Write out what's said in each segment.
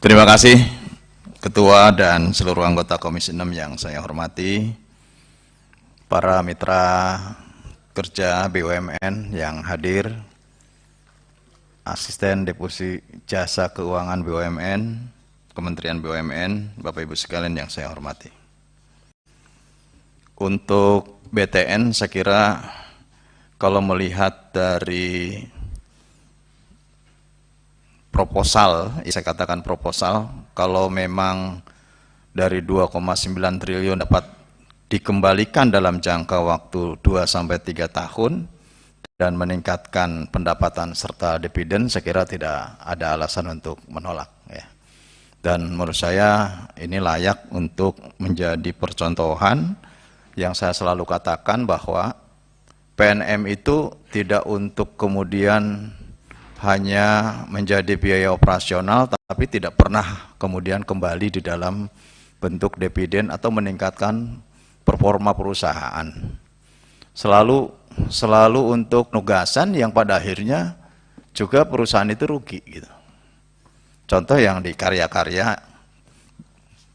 Terima kasih Ketua dan seluruh anggota Komisi 6 yang saya hormati, para mitra kerja BUMN yang hadir, asisten deputi jasa keuangan BUMN, Kementerian BUMN, Bapak Ibu sekalian yang saya hormati. Untuk BTN saya kira kalau melihat dari proposal, saya katakan proposal, kalau memang dari 2,9 triliun dapat dikembalikan dalam jangka waktu 2-3 tahun dan meningkatkan pendapatan serta dividen, saya kira tidak ada alasan untuk menolak. Ya. Dan menurut saya ini layak untuk menjadi percontohan yang saya selalu katakan bahwa PNM itu tidak untuk kemudian hanya menjadi biaya operasional, tapi tidak pernah kemudian kembali di dalam bentuk dividen atau meningkatkan performa perusahaan. Selalu untuk nugasan yang pada akhirnya juga perusahaan itu rugi. Gitu. Contoh yang di karya-karya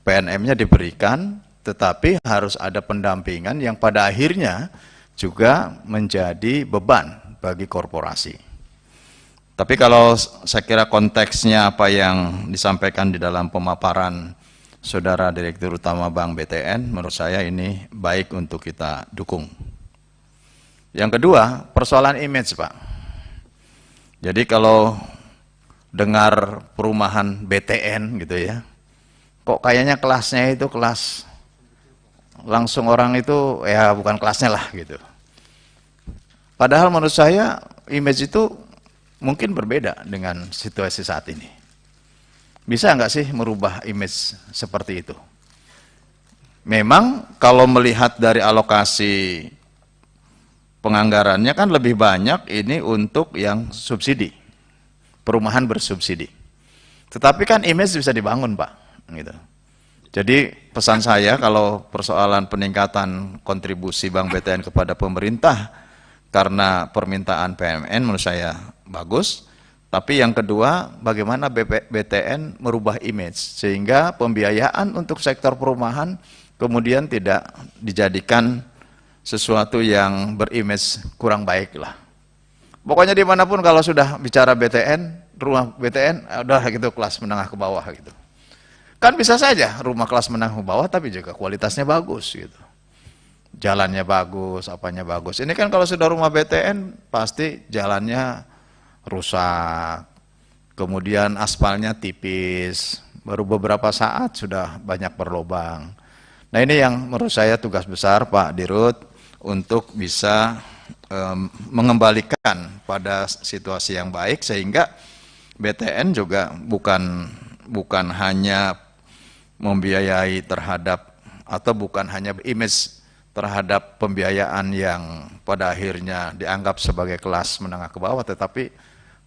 PNM-nya diberikan, tetapi harus ada pendampingan yang pada akhirnya juga menjadi beban bagi korporasi. Tapi kalau saya kira konteksnya apa yang disampaikan di dalam pemaparan Saudara Direktur Utama Bank BTN, menurut saya ini baik untuk kita dukung. Yang kedua, persoalan image, Pak. Jadi kalau dengar perumahan BTN gitu ya, kok kayaknya kelasnya itu kelas langsung orang itu ya bukan kelasnya lah gitu. Padahal menurut saya image itu mungkin berbeda dengan situasi saat ini. Bisa nggak sih merubah image seperti itu? Memang kalau melihat dari alokasi penganggarannya kan lebih banyak ini untuk yang subsidi, perumahan bersubsidi. Tetapi kan image bisa dibangun, Pak. Gitu. Jadi pesan saya kalau persoalan peningkatan kontribusi Bank BTN kepada pemerintah karena permintaan PMN menurut saya bagus, tapi yang kedua bagaimana BTN merubah image sehingga pembiayaan untuk sektor perumahan kemudian tidak dijadikan sesuatu yang berimage kurang baik lah. Pokoknya dimanapun kalau sudah bicara BTN, rumah BTN udah gitu kelas menengah ke bawah gitu. Kan bisa saja rumah kelas menengah ke bawah tapi juga kualitasnya bagus gitu. Jalannya bagus, apanya bagus. Ini kan kalau sudah rumah BTN pasti jalannya rusak, kemudian aspalnya tipis, baru beberapa saat sudah banyak berlobang. Nah ini yang menurut saya tugas besar Pak Dirut untuk bisa mengembalikan pada situasi yang baik sehingga BTN juga bukan hanya membiayai terhadap atau bukan hanya image terhadap pembiayaan yang pada akhirnya dianggap sebagai kelas menengah ke bawah, tetapi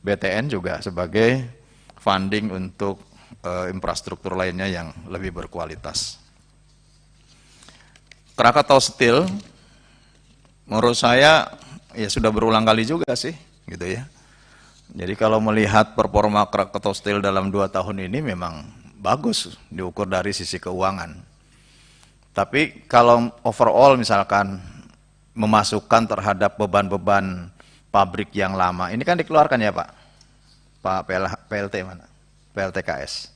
BTN juga sebagai funding untuk infrastruktur lainnya yang lebih berkualitas. Krakatau Steel, menurut saya ya sudah berulang kali juga sih, gitu ya. Jadi kalau melihat performa Krakatau Steel dalam 2 tahun ini memang bagus diukur dari sisi keuangan. Tapi kalau overall misalkan memasukkan terhadap beban-beban pabrik yang lama, ini kan dikeluarkan ya Pak? Pak PLT mana? PLTKS.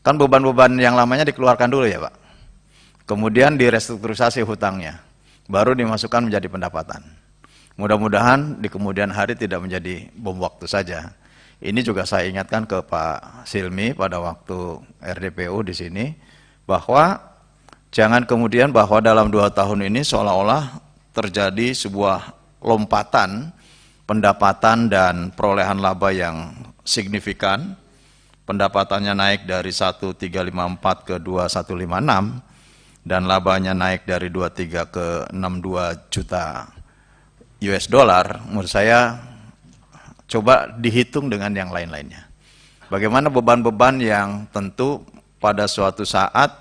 Kan beban-beban yang lamanya dikeluarkan dulu ya Pak? Kemudian direstrukturisasi hutangnya, baru dimasukkan menjadi pendapatan. Mudah-mudahan di kemudian hari tidak menjadi bom waktu saja. Ini juga saya ingatkan ke Pak Silmi pada waktu RDPU di sini, bahwa jangan kemudian bahwa dalam 2 tahun ini seolah-olah terjadi sebuah lompatan pendapatan dan perolehan laba yang signifikan. Pendapatannya naik dari 1.354 ke 2.156 dan labanya naik dari 23 ke 62 juta US dollar. Menurut saya coba dihitung dengan yang lain-lainnya. Bagaimana beban-beban yang tentu pada suatu saat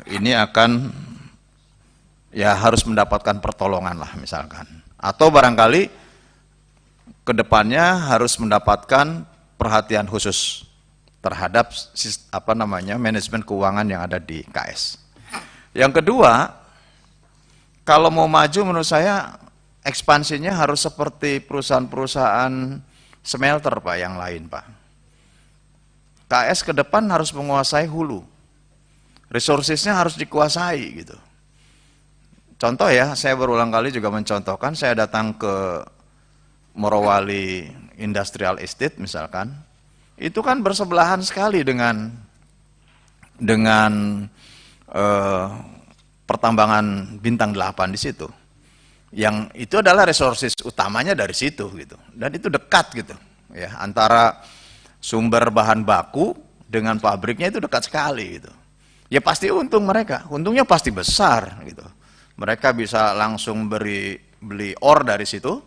ini akan ya harus mendapatkan pertolongan lah misalkan, atau barangkali kedepannya harus mendapatkan perhatian khusus terhadap manajemen keuangan yang ada di KS. Yang kedua, kalau mau maju menurut saya ekspansinya harus seperti perusahaan-perusahaan smelter Pak yang lain Pak. KS ke depan harus menguasai hulu. Resourcesnya harus dikuasai gitu. Contoh ya, saya berulang kali juga mencontohkan, saya datang ke Morowali Industrial Estate misalkan, itu kan bersebelahan sekali dengan pertambangan bintang 8 di situ. Yang itu adalah resources utamanya dari situ gitu. Dan itu dekat gitu ya, antara sumber bahan baku dengan pabriknya itu dekat sekali gitu. Ya pasti untung mereka, untungnya pasti besar gitu. Mereka bisa langsung beli ore dari situ,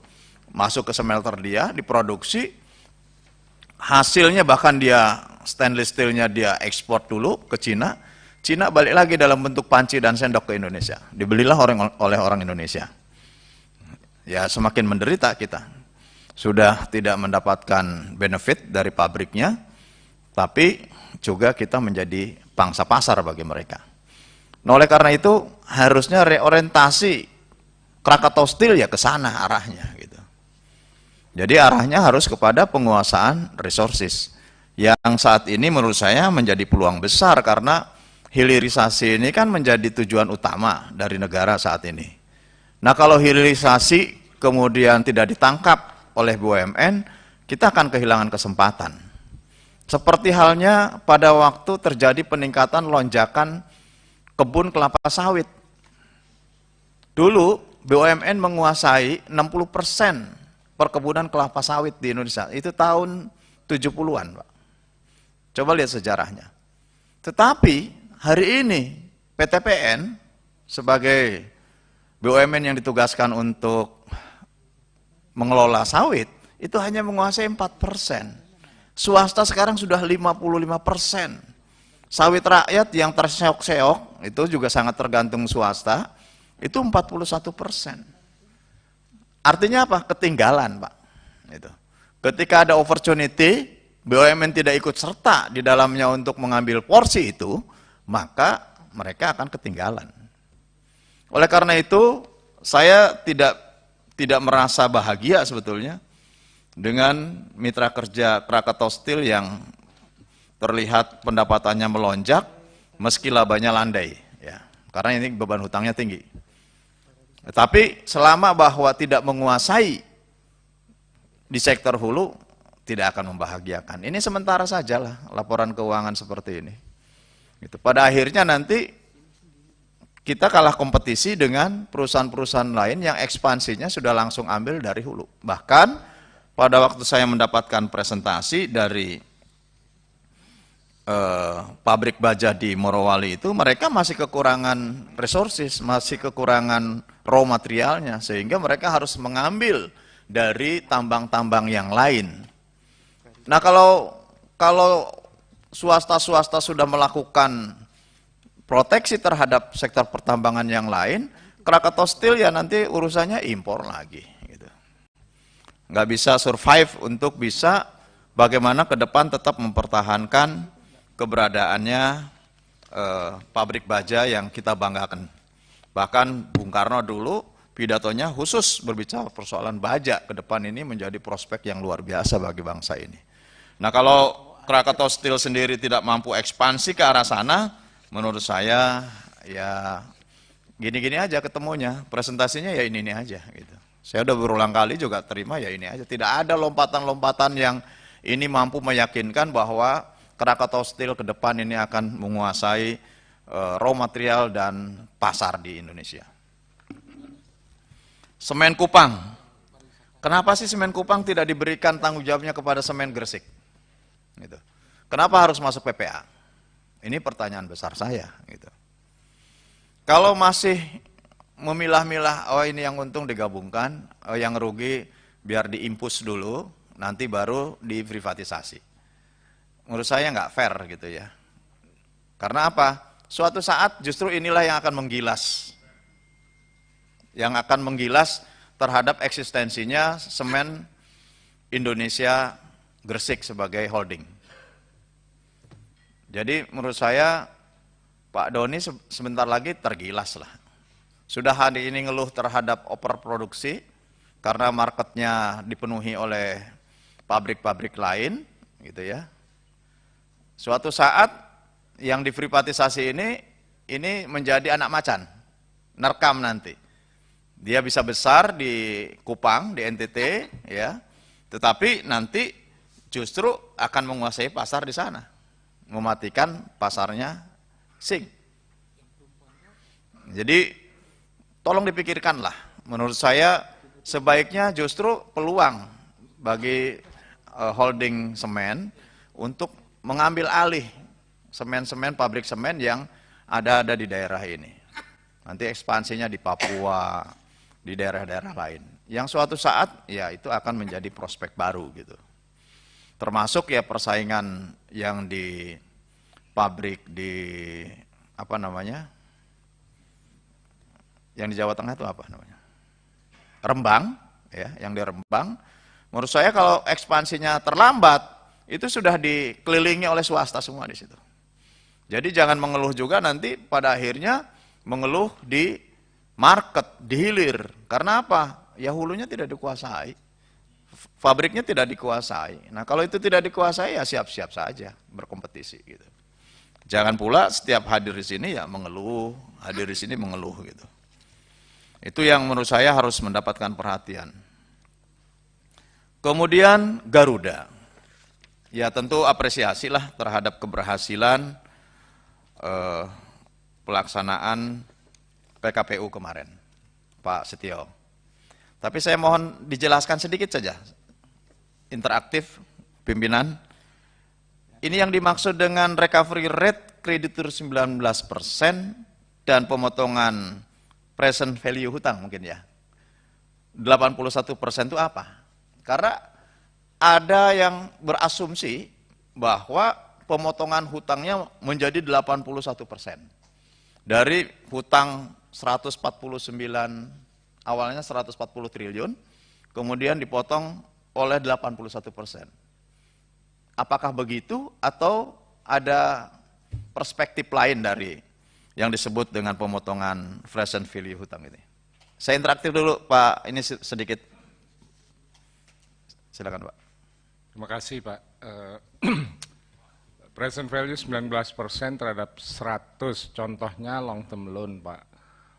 masuk ke smelter dia, diproduksi, hasilnya bahkan dia stainless steelnya dia ekspor dulu ke Cina, Cina balik lagi dalam bentuk panci dan sendok ke Indonesia, dibelilah oleh orang Indonesia. Ya semakin menderita kita. Sudah tidak mendapatkan benefit dari pabriknya, tapi juga kita menjadi pangsa pasar bagi mereka. Nah, oleh karena itu harusnya reorientasi Krakatau Steel ya ke sana arahnya gitu. Jadi arahnya harus kepada penguasaan resources yang saat ini menurut saya menjadi peluang besar karena hilirisasi ini kan menjadi tujuan utama dari negara saat ini. Nah, kalau hilirisasi kemudian tidak ditangkap oleh BUMN, kita akan kehilangan kesempatan. Seperti halnya pada waktu terjadi peningkatan lonjakan kebun kelapa sawit. Dulu BUMN menguasai 60% perkebunan kelapa sawit di Indonesia. Itu tahun 70-an, Pak. Coba lihat sejarahnya. Tetapi hari ini PTPN sebagai BUMN yang ditugaskan untuk mengelola sawit, itu hanya menguasai 4%. Swasta sekarang sudah 55%. Sawit rakyat yang terseok-seok, itu juga sangat tergantung swasta, itu 41%. Artinya apa? Ketinggalan, Pak. Itu. Ketika ada opportunity, BUMN tidak ikut serta di dalamnya untuk mengambil porsi itu, maka mereka akan ketinggalan. Oleh karena itu, saya tidak merasa bahagia sebetulnya dengan mitra kerja Krakatau Steel yang terlihat pendapatannya melonjak meski labanya landai ya, karena ini beban hutangnya tinggi. Tapi selama bahwa tidak menguasai di sektor hulu tidak akan membahagiakan. Ini sementara sajalah laporan keuangan seperti ini. Gitu. Pada akhirnya nanti kita kalah kompetisi dengan perusahaan-perusahaan lain yang ekspansinya sudah langsung ambil dari hulu. Bahkan pada waktu saya mendapatkan presentasi dari pabrik baja di Morowali itu, mereka masih kekurangan resources, masih kekurangan raw materialnya, sehingga mereka harus mengambil dari tambang-tambang yang lain. Nah, kalau swasta-swasta sudah melakukan proteksi terhadap sektor pertambangan yang lain, Krakatau Steel ya nanti urusannya impor lagi. Gitu. Nggak bisa survive untuk bisa bagaimana ke depan tetap mempertahankan keberadaannya pabrik baja yang kita banggakan. Bahkan Bung Karno dulu pidatonya khusus berbicara persoalan baja ke depan ini menjadi prospek yang luar biasa bagi bangsa ini. Nah, kalau Krakatau Steel sendiri tidak mampu ekspansi ke arah sana, menurut saya ya gini-gini aja ketemunya, presentasinya ya ini aja gitu. Saya udah berulang kali juga terima ya ini aja. Tidak ada lompatan-lompatan yang ini mampu meyakinkan bahwa Krakatau Steel ke depan ini akan menguasai raw material dan pasar di Indonesia. Semen Kupang. Kenapa sih Semen Kupang tidak diberikan tanggung jawabnya kepada Semen Gresik? Gitu. Kenapa harus masuk PPA? Ini pertanyaan besar saya. Gitu. Kalau masih memilah-milah, oh ini yang untung digabungkan, oh yang rugi biar diimpus dulu, nanti baru diprivatisasi. Menurut saya nggak fair gitu ya. Karena apa? Suatu saat justru inilah yang akan menggilas. Yang akan menggilas terhadap eksistensinya Semen Indonesia Gresik sebagai holding. Jadi menurut saya Pak Doni sebentar lagi tergilas lah. Sudah hari ini ngeluh terhadap overproduksi karena marketnya dipenuhi oleh pabrik-pabrik lain, gitu ya. Suatu saat yang diprivatisasi ini menjadi anak macan, nerekam nanti. Dia bisa besar di Kupang, di NTT, ya, tetapi nanti justru akan menguasai pasar di sana, mematikan pasarnya Sing. Jadi tolong dipikirkanlah. Menurut saya sebaiknya justru peluang bagi holding semen untuk mengambil alih semen-semen pabrik semen yang ada di daerah ini. Nanti ekspansinya di Papua, di daerah-daerah lain. Yang suatu saat ya itu akan menjadi prospek baru gitu. Termasuk ya persaingan yang di pabrik di apa namanya? Yang di Jawa Tengah itu apa namanya? Rembang, ya, yang di Rembang. Menurut saya kalau ekspansinya terlambat, itu sudah dikelilingi oleh swasta semua di situ. Jadi jangan mengeluh juga nanti pada akhirnya mengeluh di market, di hilir. Karena apa? Ya hulunya tidak dikuasai. Pabriknya tidak dikuasai. Nah kalau itu tidak dikuasai ya siap-siap saja berkompetisi gitu. Jangan pula setiap hadir di sini ya mengeluh, hadir di sini mengeluh gitu. Itu yang menurut saya harus mendapatkan perhatian. Kemudian Garuda. Ya tentu apresiasilah terhadap keberhasilan pelaksanaan PKPU kemarin, Pak Setio. Tapi saya mohon dijelaskan sedikit saja, interaktif pimpinan. Ini yang dimaksud dengan recovery rate kreditur 19% dan pemotongan present value hutang mungkin ya. 81% itu apa? Karena ada yang berasumsi bahwa pemotongan hutangnya menjadi 81%. Dari hutang 149, awalnya 140 triliun, kemudian dipotong oleh 81%. Apakah begitu atau ada perspektif lain dari yang disebut dengan pemotongan present value hutang ini? Saya interaktif dulu Pak, ini sedikit. Silakan Pak. Terima kasih Pak. Present value 19% terhadap 100, contohnya long term loan Pak.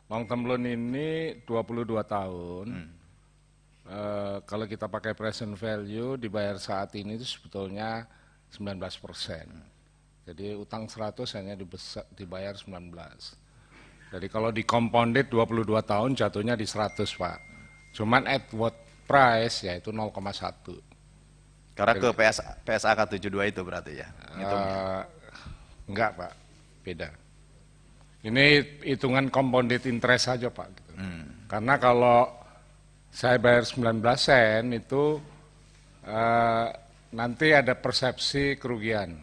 Long term loan ini 22 tahun. Kalau kita pakai present value dibayar saat ini itu sebetulnya 19%. Jadi utang 100 hanya dibayar 19. Jadi kalau di compounded 22 tahun jatuhnya di 100 Pak. Cuman at what price yaitu 0,1. Karena ke PSAK 72 itu berarti ya? Enggak Pak, beda. Ini hitungan compounded interest saja Pak. Gitu. Karena kalau saya bayar 19 sen itu nanti ada persepsi kerugian.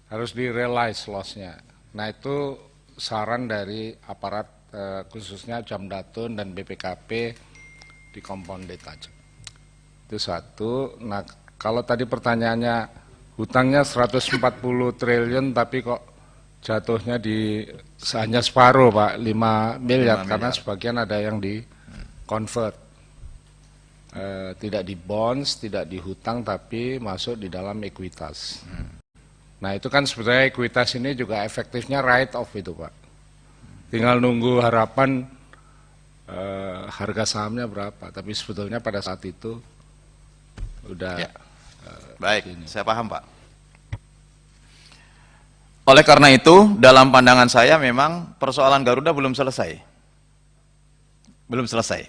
Harus di-realize loss-nya. Nah itu saran dari aparat khususnya Jamdatun dan BPKP di compounded aja. Itu satu. Nah kalau tadi pertanyaannya hutangnya 140 triliun tapi kok jatuhnya di hanya separuh Pak, 5 miliar karena sebagian ada yang di convert. Tidak di bonds, tidak di hutang tapi masuk di dalam ekuitas. Nah itu kan sebetulnya ekuitas ini juga efektifnya write off itu Pak. Tinggal nunggu harapan harga sahamnya berapa, tapi sebetulnya pada saat itu udah ya. Baik, saya paham Pak. Oleh karena itu, dalam pandangan saya memang persoalan Garuda belum selesai. Belum selesai.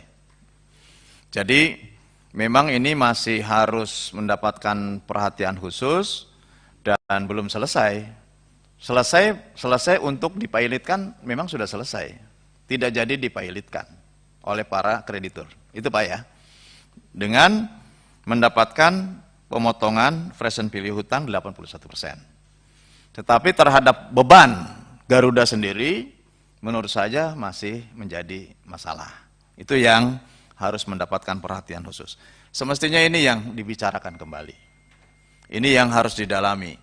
Jadi, memang ini masih harus mendapatkan perhatian khusus dan belum selesai. Selesai untuk dipilotkan memang sudah selesai. Tidak jadi dipilotkan oleh para kreditur. Itu Pak ya. Dengan mendapatkan pemotongan present value hutang 81%. Tetapi terhadap beban Garuda sendiri menurut saya masih menjadi masalah. Itu yang harus mendapatkan perhatian khusus. Semestinya ini yang dibicarakan kembali. Ini yang harus didalami.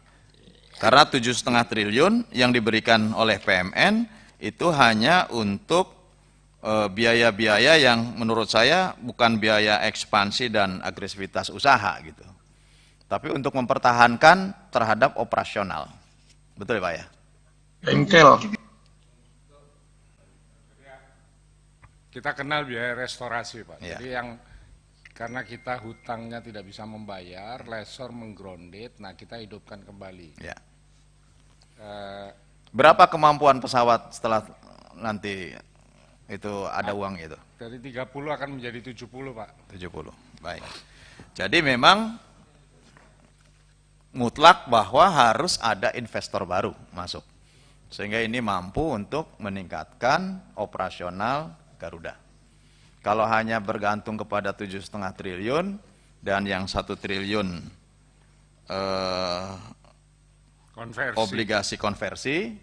Karena 7,5 triliun yang diberikan oleh PMN itu hanya untuk biaya-biaya yang menurut saya bukan biaya ekspansi dan agresivitas usaha gitu. Tapi untuk mempertahankan terhadap operasional. Betul ya Pak ya? Bengkel. Kita kenal biaya restorasi Pak. Ya. Jadi karena kita hutangnya tidak bisa membayar, lessor menggrounded, nah kita hidupkan kembali. Ya. Berapa kemampuan pesawat setelah nanti itu ada uang itu? Dari 30 akan menjadi 70 Pak. 70, baik. Jadi memang mutlak bahwa harus ada investor baru masuk. Sehingga ini mampu untuk meningkatkan operasional Garuda. Kalau hanya bergantung kepada 7,5 triliun dan yang 1 triliun obligasi konversi,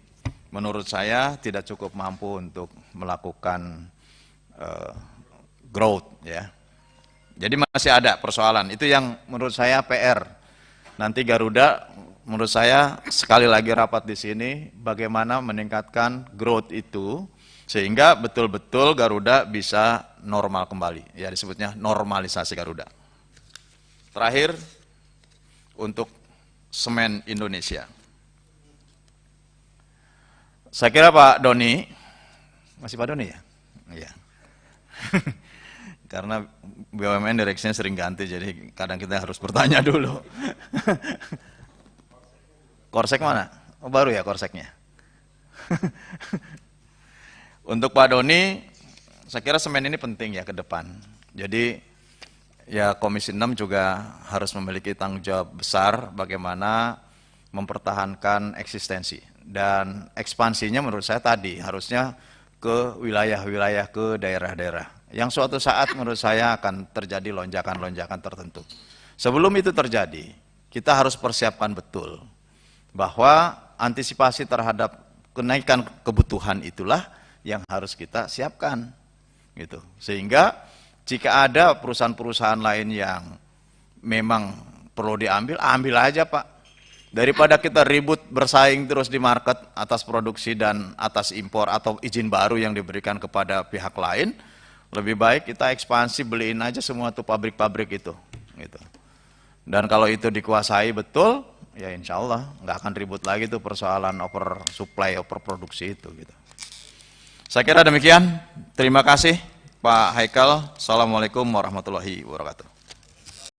menurut saya tidak cukup mampu untuk melakukan growth ya. Jadi masih ada persoalan. Itu yang menurut saya PR. Nanti Garuda menurut saya sekali lagi rapat di sini bagaimana meningkatkan growth itu sehingga betul-betul Garuda bisa normal kembali. Ya disebutnya normalisasi Garuda. Terakhir untuk semen Indonesia. Saya kira Pak Doni, masih Pak Doni ya? Iya. Karena BUMN direksinya sering ganti, jadi kadang kita harus bertanya dulu. Korsek mana? Oh, baru ya korseknya. Untuk Pak Doni, saya kira semen ini penting ya ke depan. Jadi ya Komisi 6 juga harus memiliki tanggung jawab besar bagaimana mempertahankan eksistensi. Dan ekspansinya menurut saya tadi harusnya ke wilayah-wilayah, ke daerah-daerah. Yang suatu saat menurut saya akan terjadi lonjakan-lonjakan tertentu. Sebelum itu terjadi, kita harus persiapkan betul bahwa antisipasi terhadap kenaikan kebutuhan itulah yang harus kita siapkan. Gitu. Sehingga jika ada perusahaan-perusahaan lain yang memang perlu diambil, ambil aja Pak. Daripada kita ribut bersaing terus di market atas produksi dan atas impor atau izin baru yang diberikan kepada pihak lain, lebih baik kita ekspansi beliin aja semua tuh pabrik-pabrik itu. Gitu. Dan kalau itu dikuasai betul, ya insya Allah nggak akan ribut lagi tuh persoalan oversupply, overproduksi itu. Gitu. Saya kira demikian. Terima kasih Pak Haikal. Assalamualaikum warahmatullahi wabarakatuh.